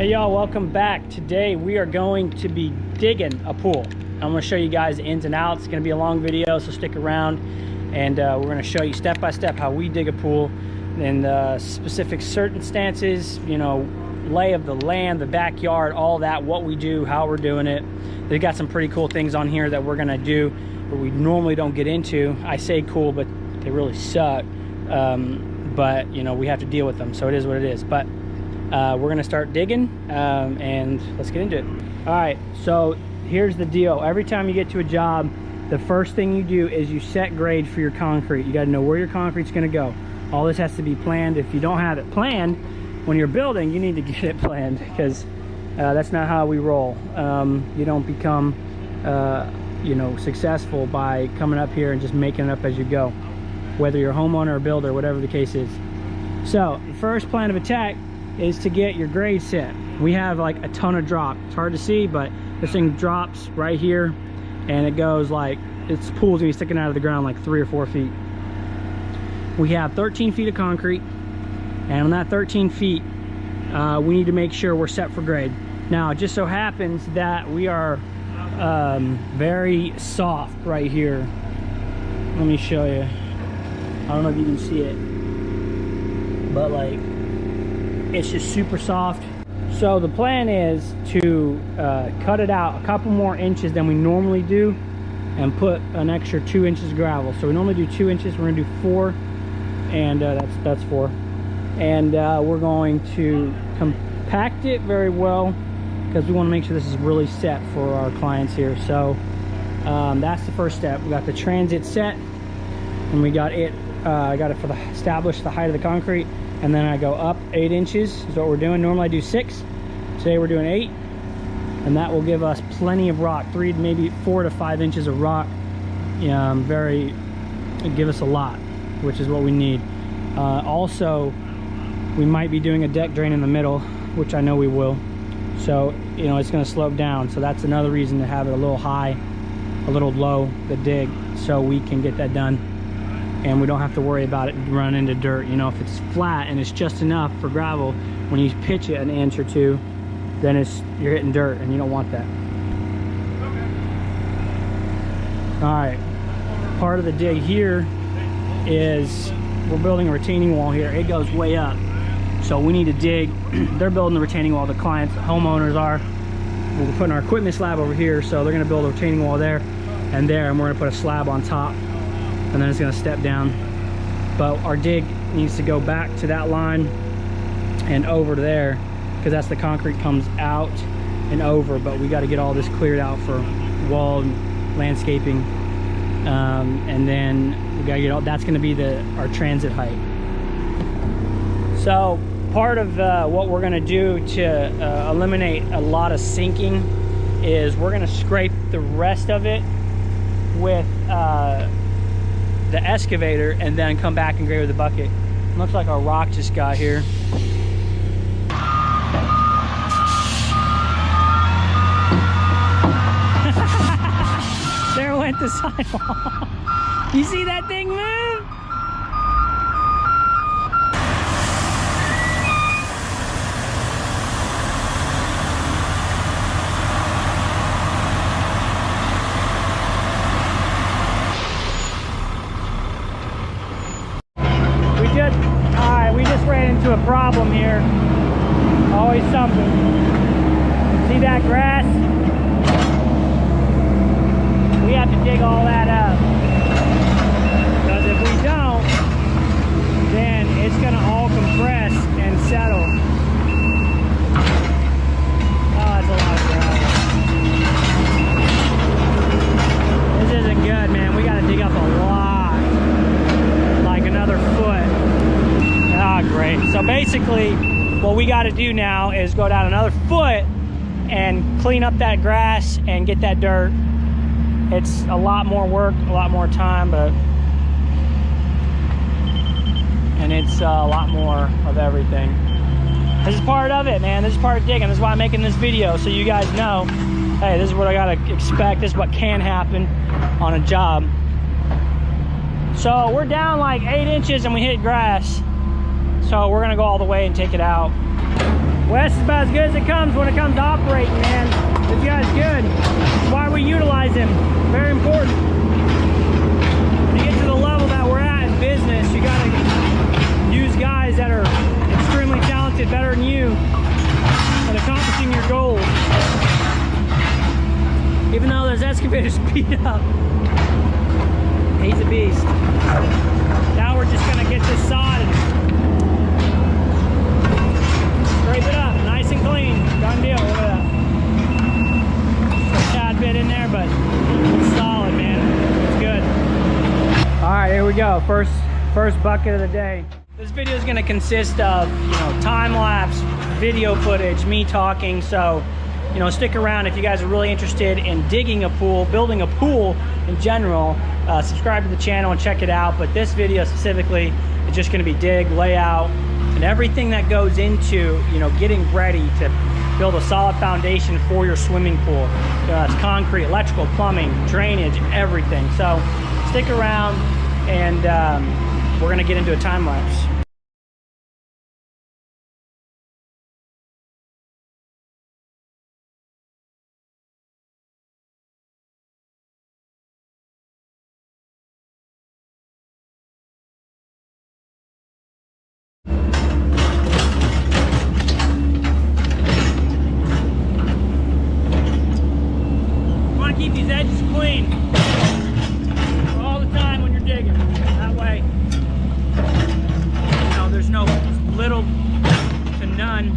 Hey y'all, welcome back. Today we are going to be digging a pool. I'm going to show you guys the ins and outs. It's going to be a long video, so stick around, and we're going to show you step by step how we dig a pool and specific circumstances, you know, lay of the land, the backyard, all that, what we do, how we're doing it. They've got some pretty cool things on here that we're going to do but we normally don't get into. I say cool, but they really suck. But you know, we have to deal with them, so it is what it is. But we're gonna start digging and let's get into it. All right, so here's the deal. Every time you get to a job, the first thing you do is you set grade for your concrete. You got to know where your concrete's gonna go. All this has to be planned. If you don't have it planned when you're building, you need to get it planned, because that's not how we roll. You don't become you know, successful by coming up here and just making it up as you go, whether you're a homeowner or builder, whatever the case is. So the first plan of attack is to get your grade set. We have like a ton of drop. It's hard to see, but this thing drops right here, and it goes like, its pool's gonna be sticking out of the ground like 3 or 4 feet. We have 13 feet of concrete, and on that 13 feet, we need to make sure we're set for grade. Now, it just so happens that we are very soft right here. Let me show you. I don't know if you can see it, but like, it's just super soft. So the plan is to cut it out a couple more inches than we normally do and put an extra 2 inches of gravel. So we normally do 2 inches, we're gonna do 4, and that's 4. And we're going to compact it very well, because we want to make sure this is really set for our clients here. So that's the first step. We got the transit set, and we got it. I got it for the establish the height of the concrete, and then I go up 8 inches is what we're doing. Normally I do 6. Today we're doing 8, and that will give us plenty of rock, 3 maybe 4 to 5 inches of rock. Give us a lot, which is what we need. Also, we might be doing a deck drain in the middle, which I know we will. So, you know, it's going to slope down. So that's another reason to have it a little high, a little low, the dig, so we can get that done. And we don't have to worry about it running into dirt. You know, if it's flat and it's just enough for gravel, when you pitch it an inch or 2, then you're hitting dirt, and you don't want that. All right, part of the dig here is we're building a retaining wall here. It goes way up. So we need to dig. They're building the retaining wall, the clients, the homeowners are. We're putting our equipment slab over here, so they're gonna build a retaining wall there, and we're gonna put a slab on top, and then it's gonna step down. But our dig needs to go back to that line and over to there, because that's the concrete comes out and over, but we gotta get all this cleared out for wall and landscaping. And then we gotta get all, that's gonna be our transit height. So part of what we're gonna do to eliminate a lot of sinking is we're gonna scrape the rest of it with the excavator, and then come back and grade with the bucket. Looks like our rock just got here. There went the sidewall. You see that thing move? We just ran into a problem here. Always something. See that grass? We have to dig all that up, because if we don't, then it's gonna all compress and settle. Oh, that's a lot of gravel. This isn't good, man. We gotta dig up a lot, like another foot. Ah, great. So basically, what we got to do now is go down another foot and clean up that grass and get that dirt. It's a lot more work, a lot more time, and it's a lot more of everything. This is part of it, man. This is part of digging. This is why I'm making this video, so you guys know, hey, this is what I got to expect. This is what can happen on a job. So we're down like 8 inches and we hit grass. So we're gonna go all the way and take it out. Wes is about as good as it comes when it comes to operating, man. This guy's good. That's why we utilize him. Very important. To get to the level that we're at in business, you gotta use guys that are extremely talented, better than you, at accomplishing your goals. Even though those excavators speed up, he's a beast. Now we're just gonna get this sod and scrape it up, nice and clean. Done deal. Look at that. Just a tad bit in there, but it's solid, man. It's good. All right, here we go. First bucket of the day. This video is going to consist of, time-lapse video footage, me talking. So, stick around if you guys are really interested in digging a pool, building a pool in general. Subscribe to the channel and check it out. But this video specifically is just going to be dig, layout, and everything that goes into, getting ready to build a solid foundation for your swimming pool. It's concrete, electrical, plumbing, drainage, everything. So stick around, and we're going to get into a time lapse. Keep these edges clean all the time when you're digging. That way, there's no little to none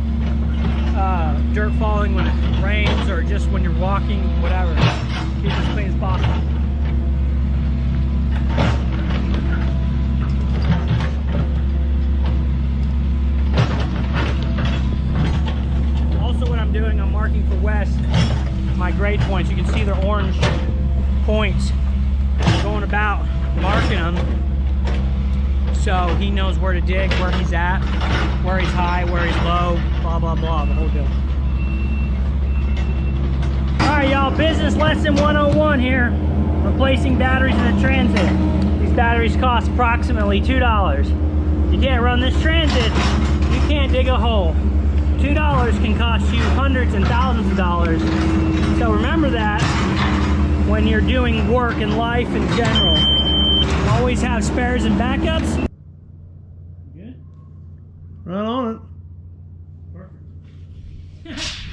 dirt falling when it rains or just when you're walking, whatever. Keep it as clean as possible. Also, what I'm doing, I'm marking for Wes my grade points. You can see the orange points going about, marking them so he knows where to dig, where he's at, where he's high, where he's low, blah blah blah, the whole deal. Alright y'all, business lesson 101 here. Replacing batteries in a Transit. These batteries cost approximately $2. You can't run this Transit, you can't dig a hole. $2 can cost you hundreds and thousands of dollars. So remember that when you're doing work in life in general. Always have spares and backups. Good? Right on it. Perfect.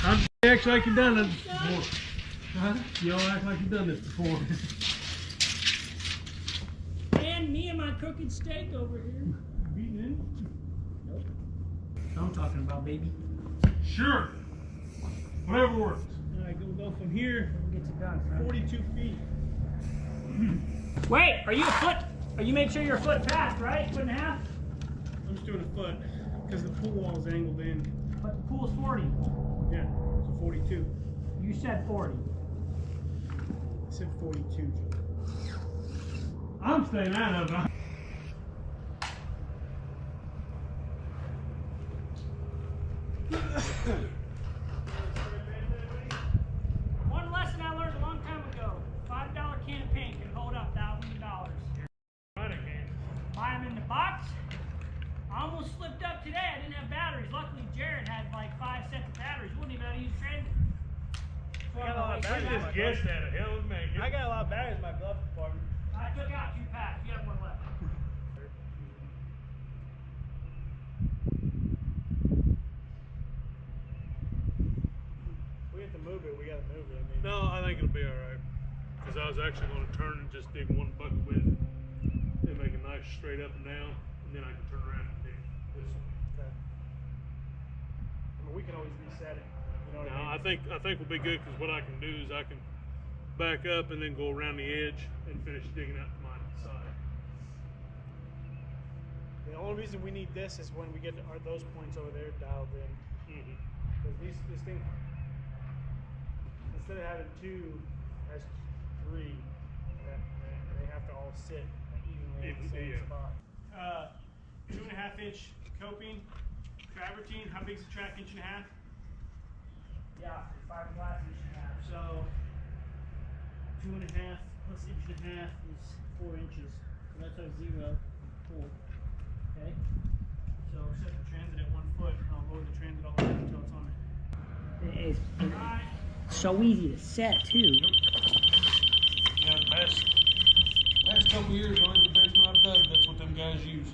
I'm act like you've done it before. Huh? You all act like you've done this before. And me and my crooked steak over here. Beating in? Nope. I'm talking about, baby. Sure. Whatever works. Alright, we'll go from here. We'll get you done. 42 feet. Wait, are you a foot? Are you make sure you're a foot past, right? Foot and a half? I'm just doing a foot because the pool wall is angled in. But the pool's 40. Yeah, so 42. You said 40. I said 42, Joe. I'm staying out of it. One lesson I learned a long time ago: $5 can of paint can hold up thousands of dollars. Right, I can. Buy them in the box. I almost slipped up today. I didn't have batteries. Luckily, Jared had like 5 sets of batteries. We wouldn't even have to use Transit. I got a lot of batteries. We just guessed at it. Hell, let's make it. I got a lot of batteries in my glove compartment. I took out 2 packs. You have one left. We have to move it. We got to move it. I mean, No, I think it'll be alright. Because I was actually going to turn and just dig one bucket width and make a nice straight up and down, and then I can turn around and dig this one. okay. I mean, we can always reset it. You know what No, I mean? I think we'll be good because what I can do is I can back up and then go around the edge and finish digging out my side. The only reason we need this is when we get those points over there dialed in. Because this thing, instead of having 2, has 3. They have to all sit evenly in the same spot. 2.5-inch coping, travertine. How big is the track? 1.5 inches? Yeah, fiberglass inch and a half. So 2.5 plus 1.5 is 4 inches. So that's our 0, 4. Okay. So So set the transit at 1 foot, and I'll lower the transit all the way until it's on there. It's so easy to set too. Yeah, the past couple years on every basement I've dug, that's what them guys use.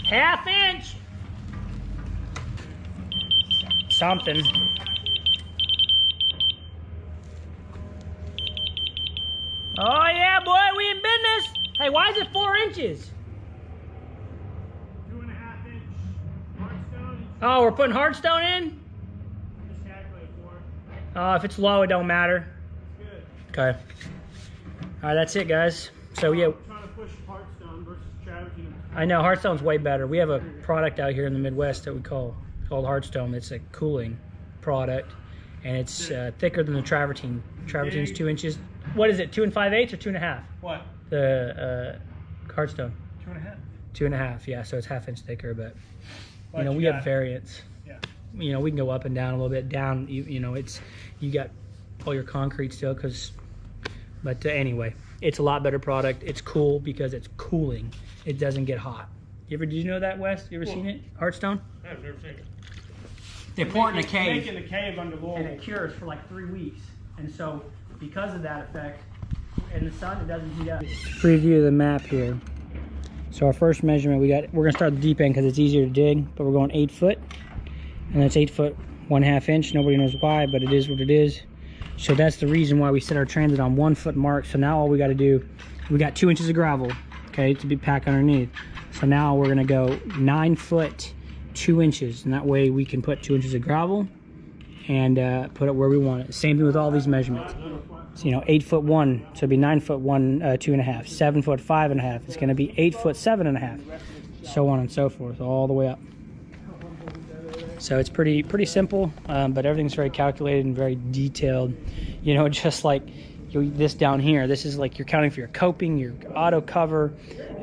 Half inch. Something. Oh yeah, boy, we in business. Hey, why is it 4 inches? 2.5 inch hardstone. Oh, we're putting hardstone in? Just calculate for it. Oh, if it's low, it don't matter. It's good. Okay. All right, that's it, guys. So yeah, I'm trying to push hardstone versus travertine. I know hardstone's way better. We have a product out here in the Midwest that we called hardstone. It's a cooling product, and it's thicker than the travertine. Travertine's 2 inches. What is it? 2 5/8 or 2.5? What? The hardstone. 2.5. 2.5. Yeah, so it's half-inch thicker, but But you know you we got have it. variants. Yeah. You know we can go up and down a little bit. Down, you know, it's you got all your concrete still, because. But anyway, it's a lot better product. It's cool because it's cooling. It doesn't get hot. Did you know that, Wes? You ever seen it? Hardstone? I've never seen it. They pour it in a cave, Making the cave under and Louisville. it cures for like 3 weeks. And so, because of that effect, in the sun, it doesn't heat up. Preview of the map here. So our first measurement, we're gonna start at the deep end because it's easier to dig, but we're going 8 foot, and that's 8 foot 1/2 inch. Nobody knows why, but it is what it is. So that's the reason why we set our transit on 1 foot mark. So now all we got to do, we got 2 inches of gravel, okay, to be packed underneath. So now we're gonna go 9 foot 2 inches, and that way we can put 2 inches of gravel and put it where we want it. Same thing with all these measurements. So, you know, 8 foot 1, so it'd be 9 foot 1, 2.5, 7 foot 5.5. It's going to be 8 foot 7.5, so on and so forth, all the way up. So it's pretty simple, but everything's very calculated and very detailed. You know, just like this down here, this is like you're counting for your coping, your auto cover.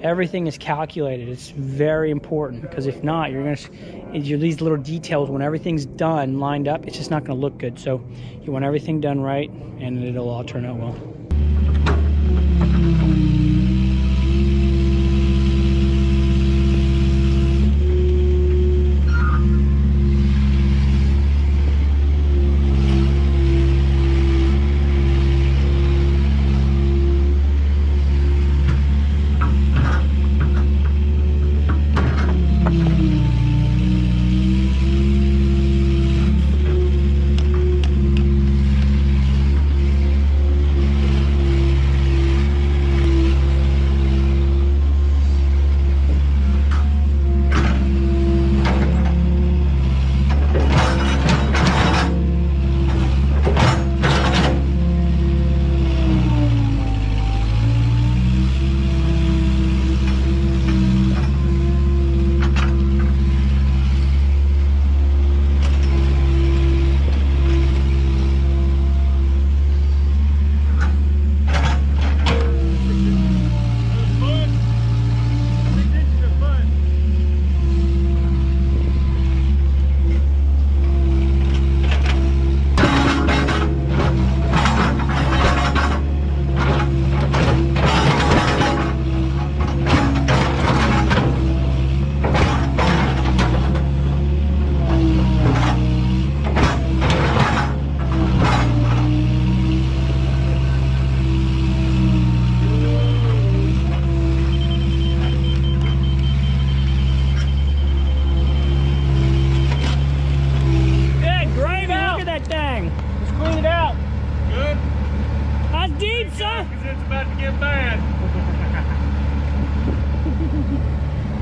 Everything is calculated. It's very important, because if not, these little details, when everything's done, lined up, it's just not going to look good. So you want everything done right, and it'll all turn out well.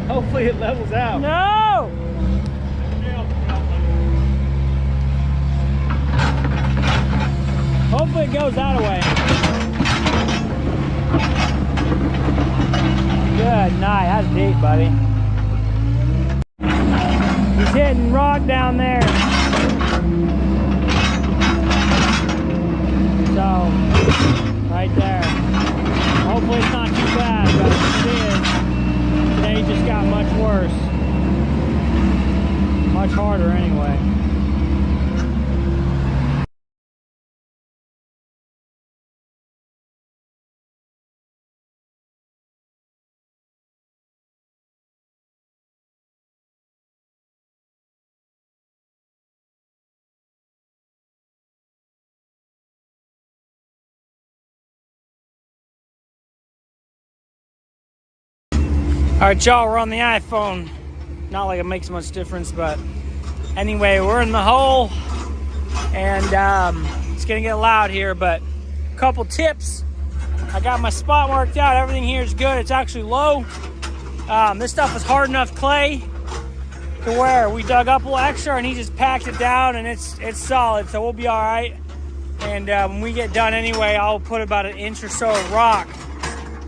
Hopefully it levels out. No! Hopefully it goes that way. Good night. That's deep, buddy. He's hitting rock down there. So, right there. Hopefully it's not too bad, but if it is, today just got much worse. Much harder anyway. right, y'all, we're on the iPhone. Not like it makes much difference, but anyway, we're in the hole, and it's gonna get loud here, but a couple tips. I got my spot marked out. Everything here is good. It's actually low. This stuff is hard enough clay to where we dug up a little extra and he just packed it down, and it's solid, so we'll be all right. And when we get done anyway, I'll put about an inch or so of rock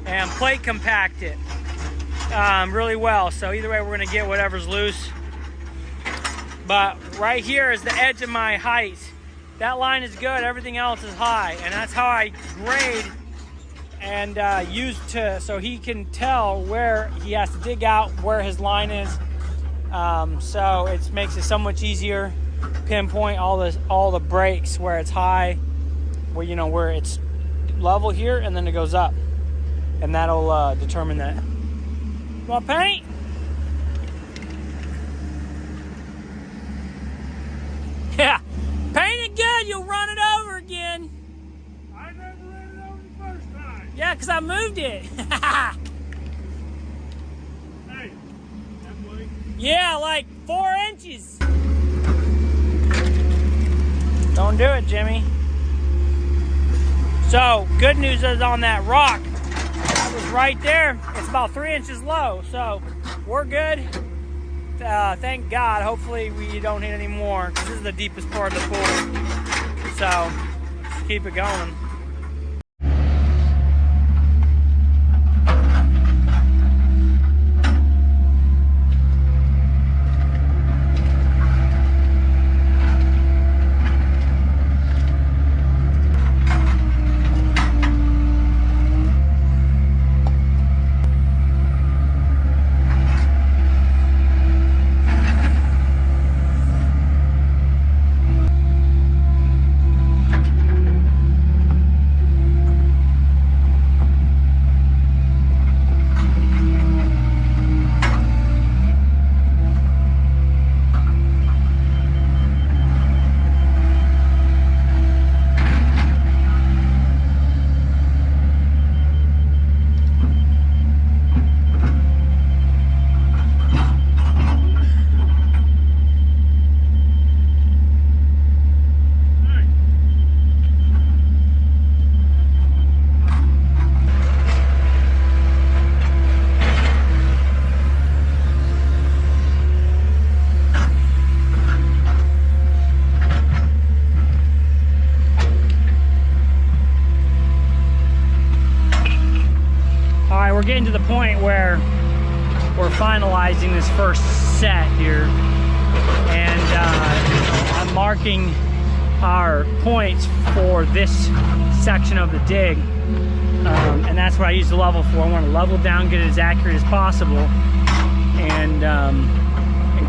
and plate compact it really well. So either way, we're gonna get whatever's loose. But right here is the edge of my height. That line is good, everything else is high, and that's how I grade and use to, so he can tell where he has to dig out, where his line is. So it makes it so much easier pinpoint all the breaks where it's high, where you know where it's level here, and then it goes up, and that'll determine that. You want paint? Yeah, paint it good. You'll run it over again. I never ran it over the first time. Yeah, because I moved it. Hey, that way. Yeah, like 4 inches. Don't do it, Jimmy. So, good news is on that rock, that was right there. It's about 3 inches low, so we're good. Thank God. Hopefully we don't hit any more, because this is the deepest part of the pool. So, keep it going. We're getting to the point where we're finalizing this first set here, and I'm marking our points for this section of the dig, and that's what I use the level for. I want to level down, get it as accurate as possible, and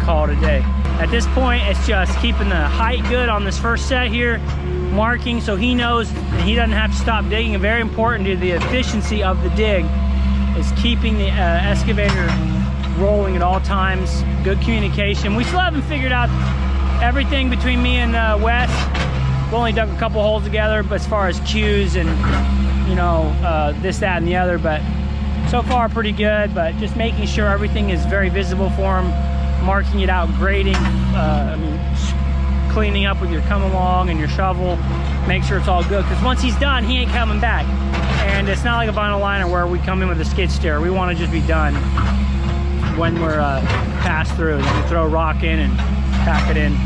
call it a day. At this point, it's just keeping the height good on this first set here, marking so he knows and he doesn't have to stop digging. And very important to the efficiency of the dig is keeping the excavator rolling at all times. Good communication. We still haven't figured out everything between me and Wes. We've only dug a couple holes together, but as far as cues and you know this, that, and the other, but so far pretty good. But just making sure everything is very visible for him, marking it out, grading, cleaning up with your come along and your shovel, make sure it's all good, because once he's done, he ain't coming back. And it's not like a vinyl liner where we come in with a skid steer. We want to just be done when we're passed through. Then we throw rock in and pack it in.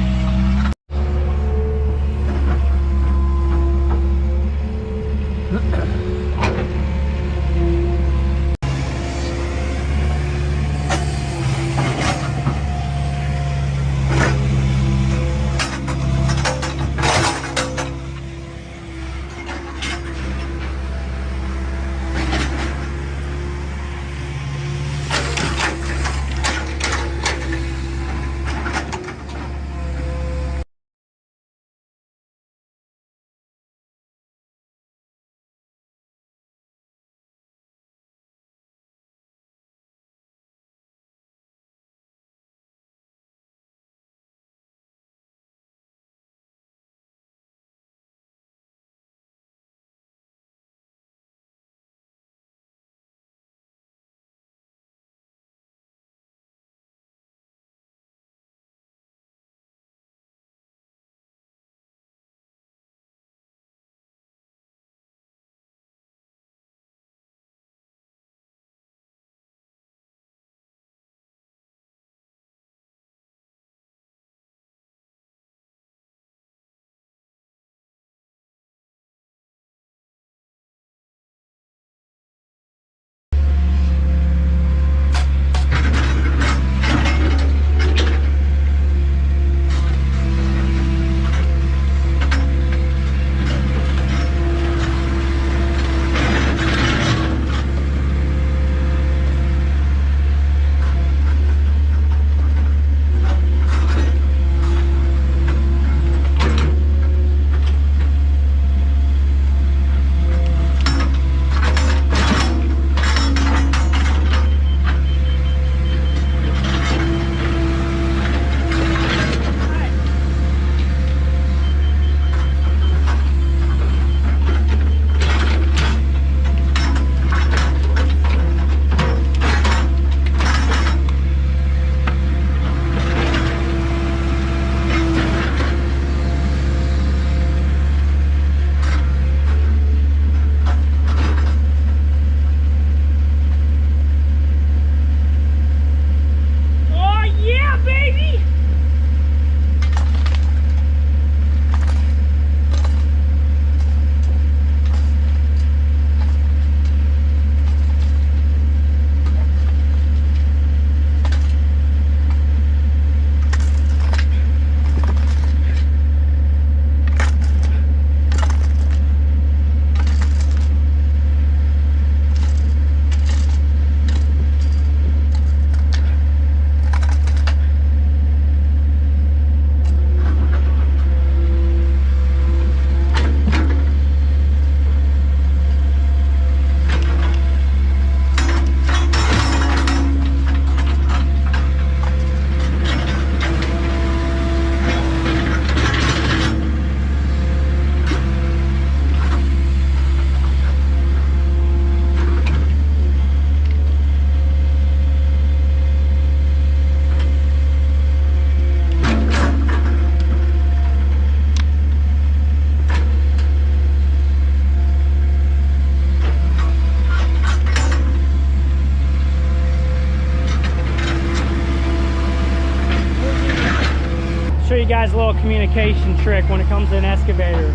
communication trick when it comes to an excavator.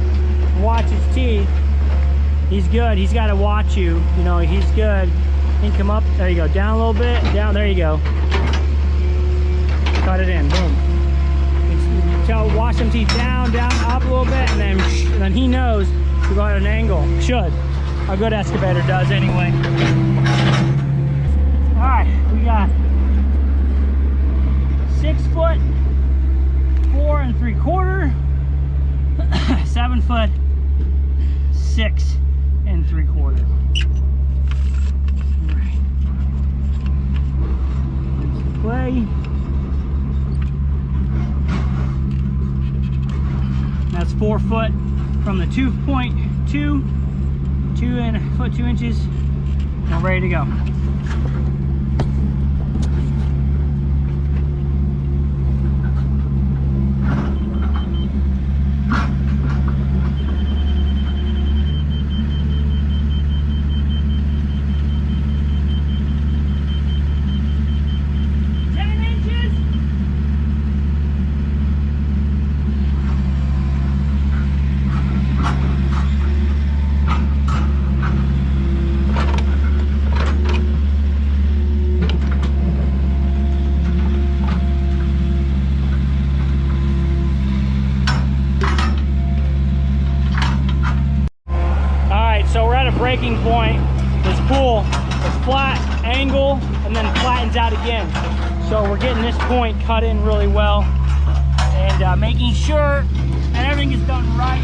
Watch his teeth. He's good. He's got to watch you. You know, he's good. He can come up. There you go. Down a little bit. Down. There you go. Cut it in. Boom. You tell, wash them teeth down, down, up a little bit, and then he knows to go at an angle. Should. A good excavator does anyway. All right, we got 6 foot 4 3/4, 7 foot 6 3/4. All right. Play. That's 4 foot from the 2.2, 2 inches, and ready to go. So we're at a breaking point. This pool is flat, angle, and then flattens out again. So we're getting this point cut in really well and making sure that everything is done right.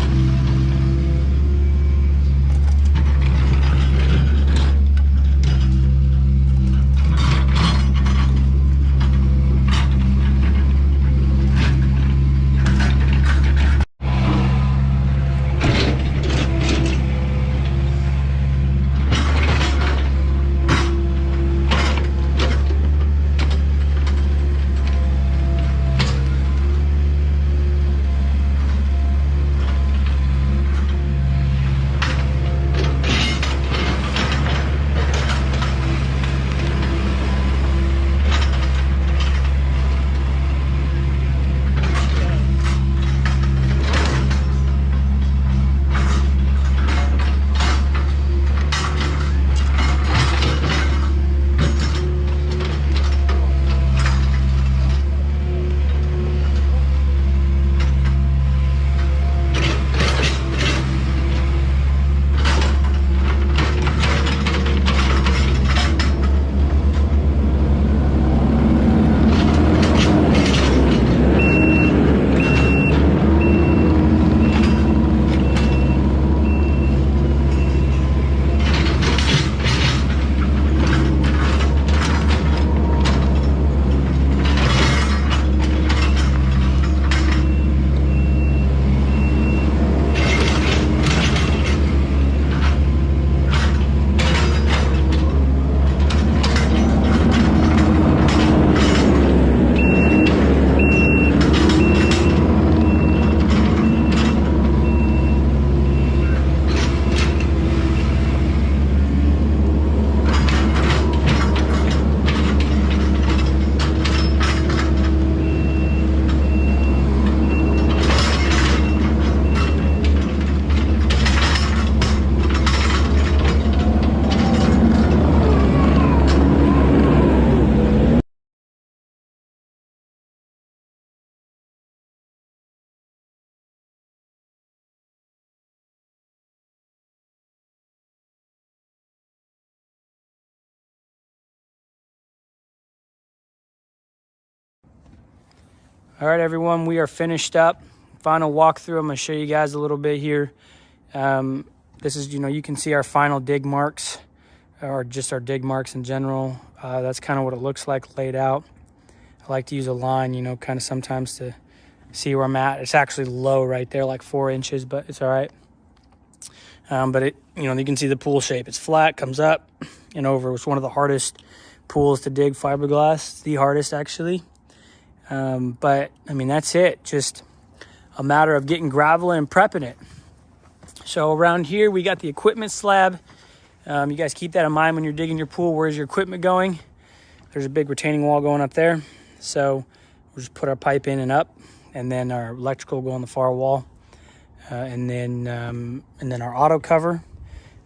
All right, everyone, we are finished up. Final walkthrough. I'm gonna show you guys a little bit here. This is, you can see our final dig marks, or just our dig marks in general. That's kind of what it looks like laid out. I like to use a line, kind of sometimes to see where I'm at. It's actually low right there, like 4 inches, but it's all right. But it, you can see the pool shape. It's flat, comes up and over. It's one of the hardest pools to dig, fiberglass. It's the hardest, actually. But I mean, that's it. Just a matter of getting gravel and prepping it. So around here, we got the equipment slab. You guys keep that in mind when you're digging your pool. Where's your equipment going? There's a big retaining wall going up there. So we'll just put our pipe in and up. and then our electrical will go on the far wall, and then our auto cover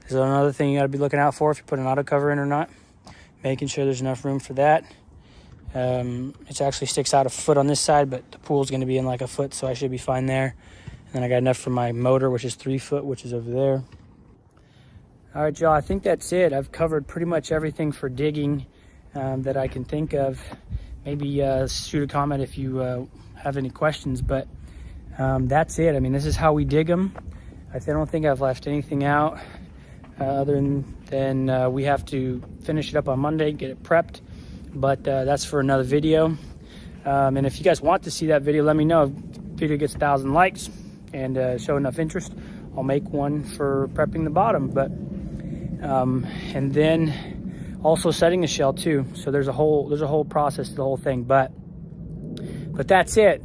is another thing you got to be looking out for if you put an auto cover in or not. Making sure there's enough room for that. It actually sticks out a foot on this side, but the pool's going to be in like a foot, so I should be fine there. And then I got enough for my motor, which is 3 foot, which is over there. All right, y'all, I think that's it. I've covered pretty much everything for digging that I can think of. Maybe shoot a comment if you have any questions, but that's it. I mean, this is how we dig them. I don't think I've left anything out other than we have to finish it up on Monday, get it prepped, but that's for another video. And if you guys want to see that video, let me know. If the video gets 1,000 likes and show enough interest, I'll make one for prepping the bottom. But and then also setting the shell too. So there's a whole process to the whole thing. But that's it.